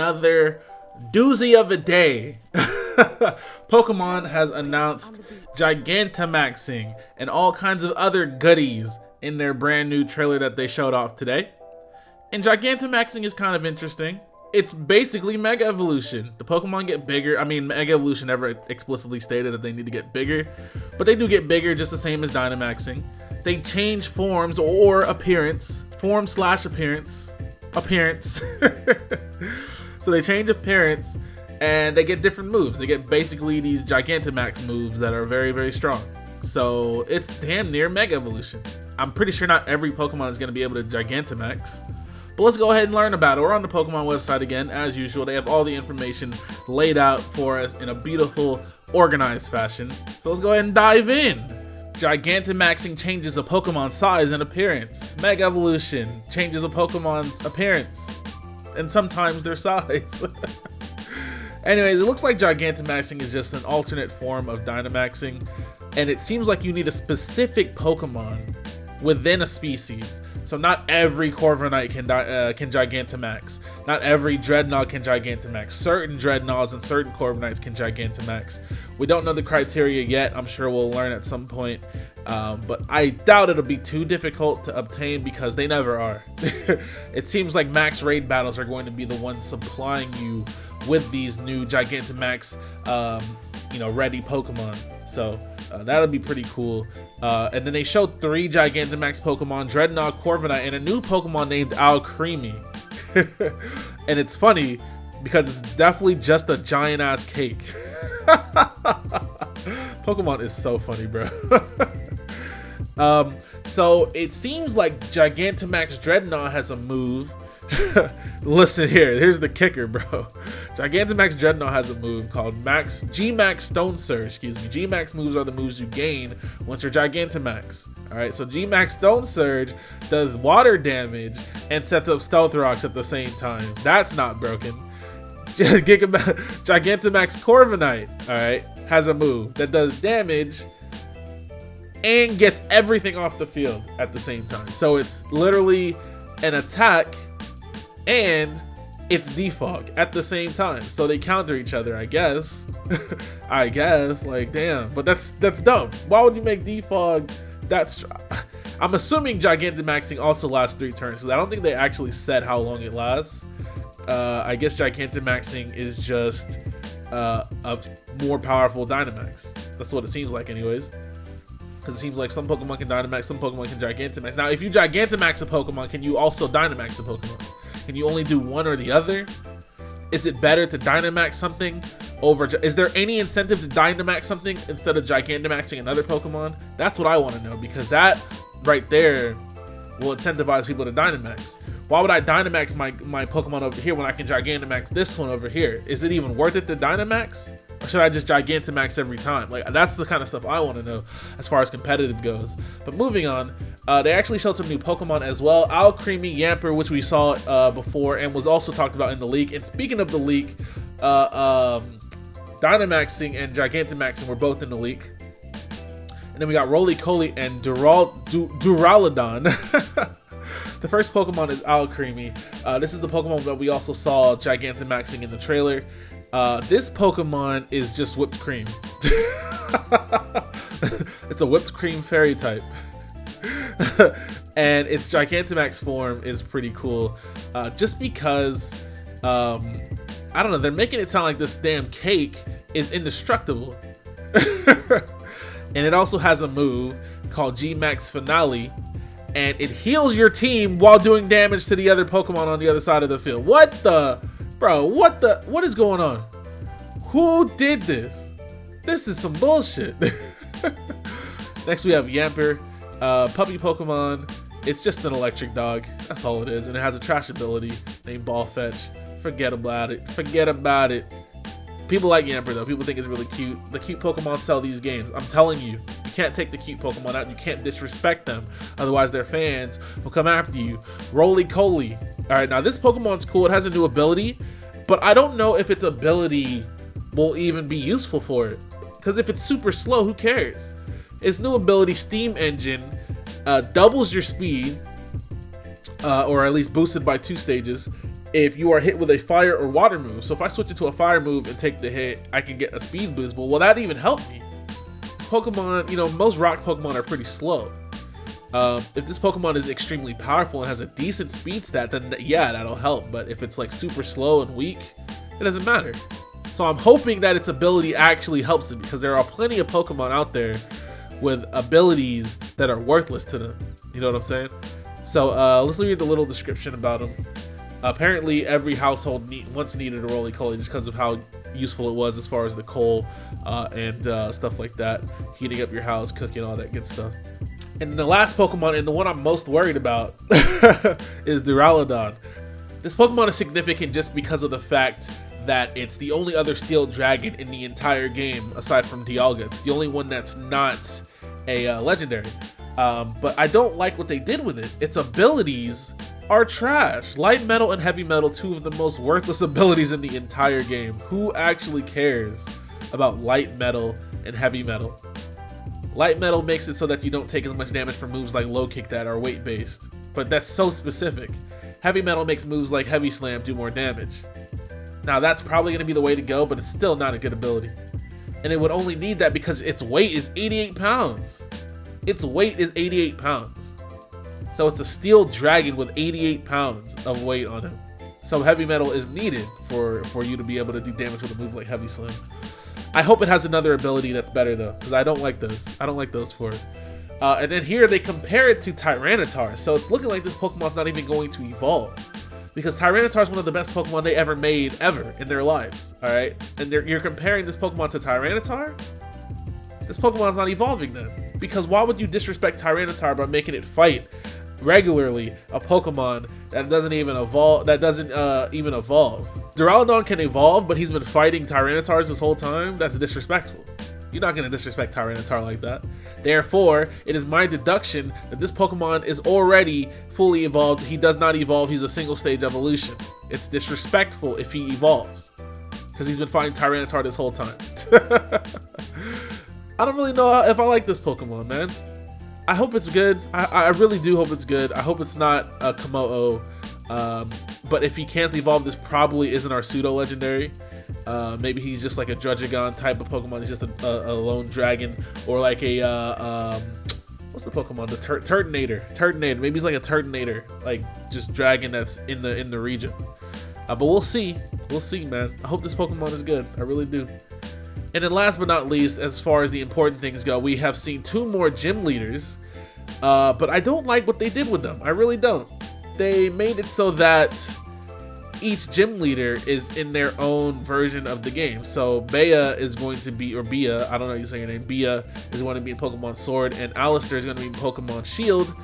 another doozy of a day. Pokemon has announced Gigantamaxing and all kinds of other goodies in their brand new trailer that they showed off today. And Gigantamaxing is kind of interesting. It's basically Mega Evolution. The Pokemon get bigger. I mean, Mega Evolution never explicitly stated that they need to get bigger, but they do get bigger just the same as Dynamaxing. They change forms or appearance. Form/appearance. Appearance. So they change appearance and they get different moves. They get basically these Gigantamax moves that are very, very strong. So it's damn near Mega Evolution. I'm pretty sure not every Pokemon is going to be able to Gigantamax. But let's go ahead and learn about it. We're on the Pokemon website again, as usual. They have all the information laid out for us in a beautiful, organized fashion. So let's go ahead and dive in. Gigantamaxing changes a Pokemon's size and appearance. Mega Evolution changes a Pokemon's appearance and sometimes their size. Anyways, it looks like Gigantamaxing is just an alternate form of Dynamaxing, and it seems like you need a specific Pokemon within a species. So not every Corviknight can Gigantamax. Not every Dreadnought can Gigantamax. Certain Dreadnoughts and certain Corviknights can Gigantamax. We don't know the criteria yet. I'm sure we'll learn at some point. But I doubt it'll be too difficult to obtain because they never are. It seems like max raid battles are going to be the ones supplying you with these new Gigantamax ready Pokemon. So that'll be pretty cool. And then they showed 3 Gigantamax Pokemon, Dreadnought, Corviknight, and a new Pokemon named Alcremie. And it's funny because it's definitely just a giant ass cake. Pokemon is so funny, bro. So it seems like Gigantamax Dreadnought has a move. Listen here, here's the kicker, bro. Gigantamax Dreadnought has a move called G-Max Stone Surge. Excuse me. G-Max moves are the moves you gain once you're Gigantamax. Alright, so G-Max Stone Surge does water damage and sets up Stealth Rocks at the same time. That's not broken. Gigantamax Corviknight, alright, has a move that does damage and gets everything off the field at the same time. So it's literally an attack and it's defog at the same time, so they counter each other, I guess. I guess, like, damn, but that's dumb. Why would you make defog that strong? I'm assuming Gigantamaxing also lasts 3 turns, because I don't think they actually said how long it lasts. I guess Gigantamaxing is just a more powerful Dynamax. That's what it seems like, anyways. Because it seems like some Pokemon can Dynamax, some Pokemon can Gigantamax. Now, if you Gigantamax a Pokemon, can you also Dynamax a Pokemon? Can you only do one or the other? Is it better to Dynamax something over? Is there any incentive to Dynamax something instead of Gigantamaxing another Pokemon? That's what I want to know, because that right there will incentivize people to Dynamax. Why would I Dynamax my Pokemon over here when I can Gigantamax this one over here? Is it even worth it to Dynamax? Or should I just Gigantamax every time? Like, that's the kind of stuff I want to know as far as competitive goes. But moving on, they actually showed some new Pokemon as well. Alcremie, Yamper, which we saw before and was also talked about in the leak. And speaking of the leak, Dynamaxing and Gigantamaxing were both in the leak. And then we got Roly-Poly and Duraludon. The first Pokemon is Alcremie. This is the Pokemon that we also saw Gigantamaxing in the trailer. This Pokemon is just whipped cream. It's a whipped cream fairy type. And its Gigantamax form is pretty cool. Just because, I don't know, they're making it sound like this damn cake is indestructible. And it also has a move called G-Max Finale. And it heals your team while doing damage to the other Pokemon on the other side of the field. What the? Bro, what is going on? Who did this? This is some bullshit. Next we have Yamper, puppy Pokemon. It's just an electric dog. That's all it is. And it has a trash ability named Ball Fetch. Forget about it. Forget about it. People like Yamper though. People think it's really cute. The cute Pokemon sell these games. I'm telling you. You can't take the cute Pokemon out. You can't disrespect them. Otherwise their fans will come after you. Roly-Poly. Alright, now this Pokemon's cool. It has a new ability. But I don't know if its ability will even be useful for it. Because if it's super slow, who cares? Its new ability, Steam Engine, doubles your speed. Or at least boosted by 2 stages. if you are hit with a fire or water move. So if I switch it to a fire move and take the hit, I can get a speed boost. But will that even help me? Pokemon, you know, most rock Pokemon are pretty slow. If this Pokemon is extremely powerful and has a decent speed stat, then yeah, that'll help. But if it's like super slow and weak, it doesn't matter. So I'm hoping that its ability actually helps it, because there are plenty of Pokemon out there with abilities that are worthless to them. You know what I'm saying? So let's read the little description about them. Apparently every household once needed a roly-poly just because of how useful it was as far as the coal and stuff like that. Heating up your house, cooking, all that good stuff. And the last Pokemon, and the one I'm most worried about, is Duraludon. This Pokemon is significant just because of the fact that it's the only other steel dragon in the entire game aside from Dialga. It's the only one that's not a legendary. But I don't like what they did with it. Its abilities are trash. Light metal and heavy metal, two of the most worthless abilities in the entire game. Who actually cares about light metal and heavy metal? Light metal makes it so that you don't take as much damage from moves like low kick that are weight based, but that's so specific. Heavy metal makes moves like heavy slam do more damage. Now that's probably going to be the way to go, but it's still not a good ability. And it would only need that because its weight is 88 pounds. Its weight is 88 pounds. So it's a steel dragon with 88 pounds of weight on him. So heavy metal is needed for you to be able to do damage with a move like heavy slam. I hope it has another ability that's better though, because I don't like those. I don't like those for it. And then here they compare it to Tyranitar. So it's looking like this Pokemon's not even going to evolve, because Tyranitar is one of the best Pokemon they ever made in their lives. All right, and you're comparing this Pokemon to Tyranitar. This Pokemon's not evolving then, because why would you disrespect Tyranitar by making it fight regularly a Pokemon that doesn't even evolve? Duraludon can evolve, but he's been fighting Tyranitars this whole time. That's disrespectful. You're not going to disrespect Tyranitar like that. Therefore, it is my deduction that this Pokemon is already fully evolved. He does not evolve. He's a single stage evolution. It's disrespectful if he evolves, because he's been fighting Tyranitar this whole time. I don't really know if I like this Pokemon, man. I hope it's good. I really do hope it's good. I hope it's not a Komodo. But if he can't evolve, this probably isn't our pseudo legendary. Maybe he's just like a Druddigon type of Pokemon. He's just a lone dragon, or like a what's the Pokemon? The Turtonator. Maybe he's like a Turtonator, like just dragon that's in the region. But we'll see. We'll see, man. I hope this Pokemon is good. I really do. And then last but not least, as far as the important things go, we have seen 2 more gym leaders. But I don't like what they did with them. I really don't. They made it so that each gym leader is in their own version of the game. So Bea is going to be, or Bea, I don't know how you say your name, Bea is going to be in Pokemon Sword, and Alistair is going to be in Pokemon Shield.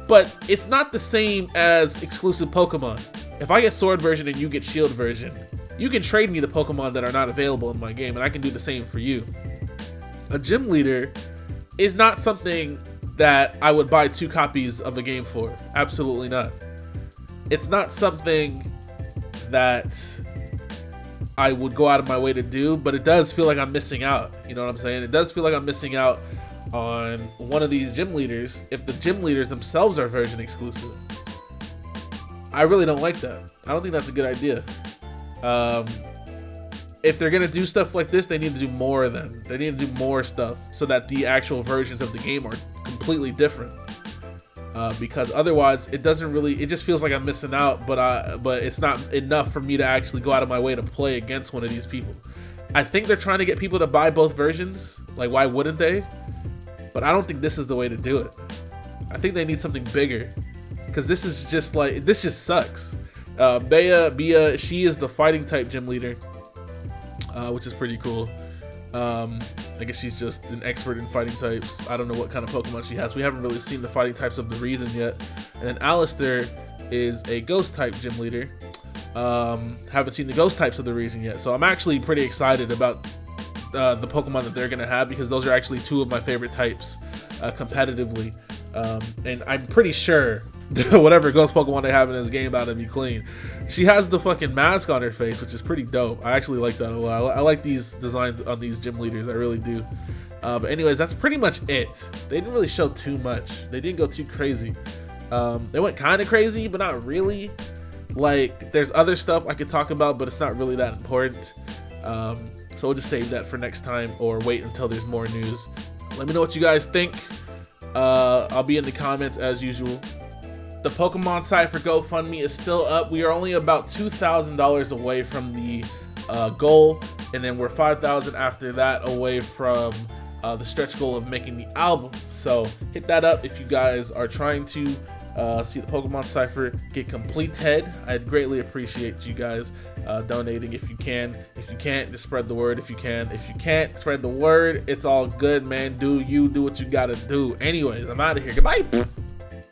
But it's not the same as exclusive Pokemon. If I get Sword version and you get Shield version, you can trade me the Pokemon that are not available in my game, and I can do the same for you. A gym leader is not something that I would buy 2 copies of a game for. Absolutely not. It's not something that I would go out of my way to do, but it does feel like I'm missing out. You know what I'm saying? It does feel like I'm missing out on one of these gym leaders if the gym leaders themselves are version exclusive. I really don't like that. I don't think that's a good idea. If they're gonna do stuff like this, they need to do more of them. They need to do more stuff so that the actual versions of the game are completely different. Because otherwise, it doesn't really. It just feels like I'm missing out. But it's not enough for me to actually go out of my way to play against one of these people. I think they're trying to get people to buy both versions. Like, why wouldn't they? But I don't think this is the way to do it. I think they need something bigger, because this is just like, this just sucks. Bea, she is the fighting type gym leader, which is pretty cool. I guess she's just an expert in fighting types. I don't know what kind of Pokemon she has. We haven't really seen the fighting types of the region yet. And then Alistair is a ghost type gym leader. Haven't seen the ghost types of the region yet. So I'm actually pretty excited about the Pokemon that they're going to have, because those are actually 2 of my favorite types competitively. And I'm pretty sure whatever ghost Pokemon they have in this game about to be clean. She has the fucking mask on her face, which is pretty dope. I actually like that a lot. I like these designs on these gym leaders. I really do. But anyways, that's pretty much it. They didn't really show too much. They didn't go too crazy. They went kind of crazy, but not really. Like, there's other stuff I could talk about, but it's not really that important. So we'll just save that for next time, or wait until there's more news. Let me know what you guys think. I'll be in the comments as usual. The Pokemon site for GoFundMe is still up. We are only about $2,000 away from the goal, and then we're 5,000 after that away from the stretch goal of making the album. So hit that up if you guys are trying to see the Pokemon Cypher get completed. I'd greatly appreciate you guys donating if you can. If you can't, just spread the word if you can. If you can't spread the word, it's all good, man. Do what you gotta do. Anyways, I'm out of here. Goodbye.